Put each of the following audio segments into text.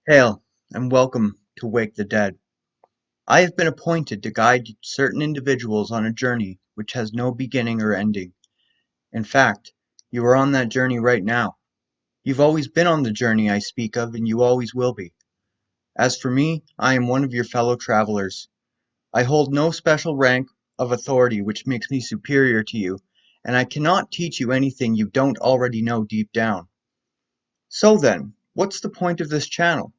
Hail, and welcome to Wake the Dead. I have been appointed to guide certain individuals on a journey which has no beginning or ending. In fact, you are on that journey right now. You've always been on the journey I speak of, and you always will be. As for me, I am one of your fellow travelers. I hold no special rank of authority which makes me superior to you, and I cannot teach you anything you don't already know deep down. So then, what's the point of this channel?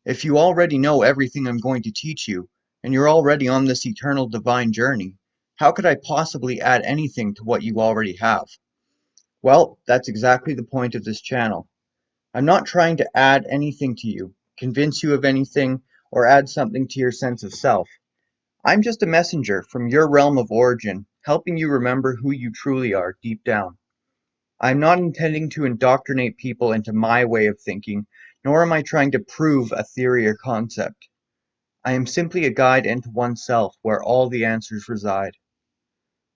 If you already know everything I'm going to teach you, and you're already on this eternal divine journey, how could I possibly add anything to what you already have? Well, that's exactly the point of this channel. I'm not trying to add anything to you, convince you of anything, or add something to your sense of self. I'm just a messenger from your realm of origin, helping you remember who you truly are deep down. I'm not intending to indoctrinate people into my way of thinking, nor am I trying to prove a theory or concept. I am simply a guide into oneself where all the answers reside.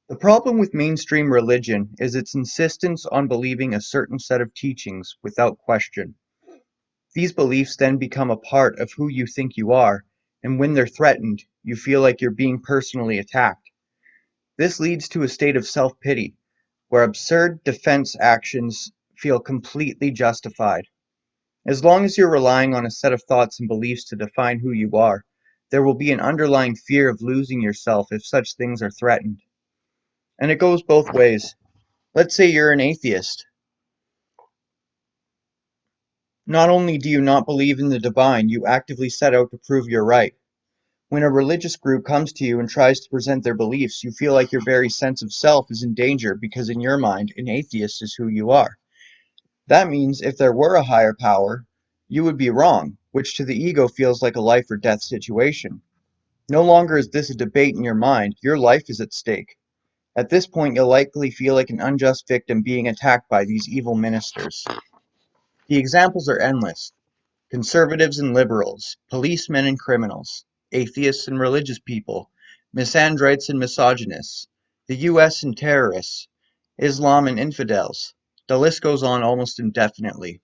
The problem with mainstream religion is its insistence on believing a certain set of teachings without question. These beliefs then become a part of who you think you are, and when they're threatened, you feel like you're being personally attacked. This leads to a state of self-pity, where absurd defense actions feel completely justified. As long as you're relying on a set of thoughts and beliefs to define who you are, there will be an underlying fear of losing yourself if such things are threatened. And it goes both ways. Let's say you're an atheist. Not only do you not believe in the divine, you actively set out to prove you're right. When a religious group comes to you and tries to present their beliefs, you feel like your very sense of self is in danger because in your mind, an atheist is who you are. That means if there were a higher power, you would be wrong, which to the ego feels like a life or death situation. No longer is this a debate in your mind, your life is at stake. At this point, you'll likely feel like an unjust victim being attacked by these evil ministers. The examples are endless: conservatives and liberals, policemen and criminals, atheists and religious people, misandrites and misogynists, the US and terrorists, Islam and infidels. The list goes on almost indefinitely.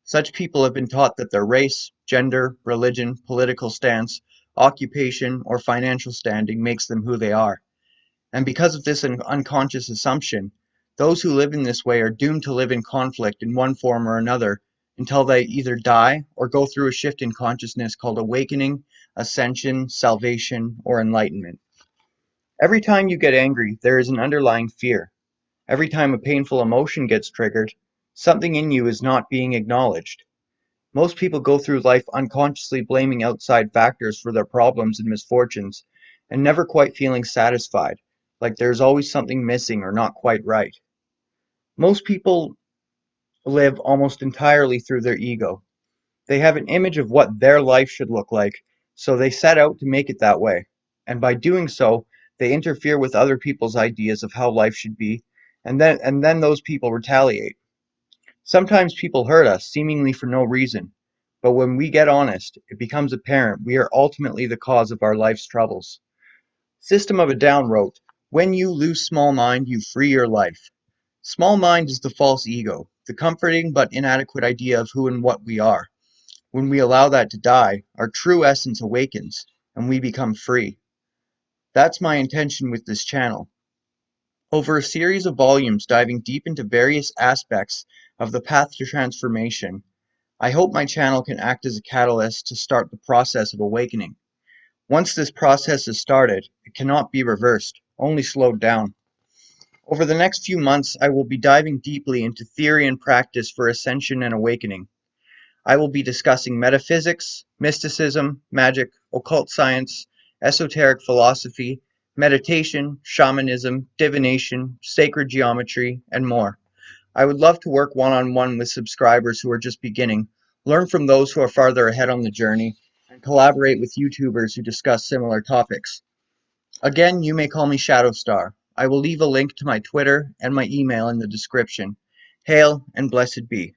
Such people have been taught that their race, gender, religion, political stance, occupation, or financial standing makes them who they are. And because of this unconscious assumption, those who live in this way are doomed to live in conflict in one form or another until they either die or go through a shift in consciousness called awakening, ascension, salvation, or enlightenment. Every time you get angry, there is an underlying fear. Every time a painful emotion gets triggered, something in you is not being acknowledged. Most people go through life unconsciously blaming outside factors for their problems and misfortunes, and never quite feeling satisfied, like there's always something missing or not quite right. Most people live almost entirely through their ego. They have an image of what their life should look like, so they set out to make it that way. And by doing so, they interfere with other people's ideas of how life should be, and then those people retaliate. Sometimes people hurt us, seemingly for no reason, but when we get honest, it becomes apparent we are ultimately the cause of our life's troubles. System of a Down wrote, "When you lose small mind, you free your life." Small mind is the false ego, the comforting but inadequate idea of who and what we are. When we allow that to die, our true essence awakens, and we become free. That's my intention with this channel. Over a series of volumes diving deep into various aspects of the path to transformation, I hope my channel can act as a catalyst to start the process of awakening. Once this process is started, it cannot be reversed, only slowed down. Over the next few months, I will be diving deeply into theory and practice for ascension and awakening. I will be discussing metaphysics, mysticism, magic, occult science, esoteric philosophy, meditation, shamanism, divination, sacred geometry, and more. I would love to work one-on-one with subscribers who are just beginning, learn from those who are farther ahead on the journey, and collaborate with YouTubers who discuss similar topics. Again, you may call me Shadowstar. I will leave a link to my Twitter and my email in the description. Hail and blessed be.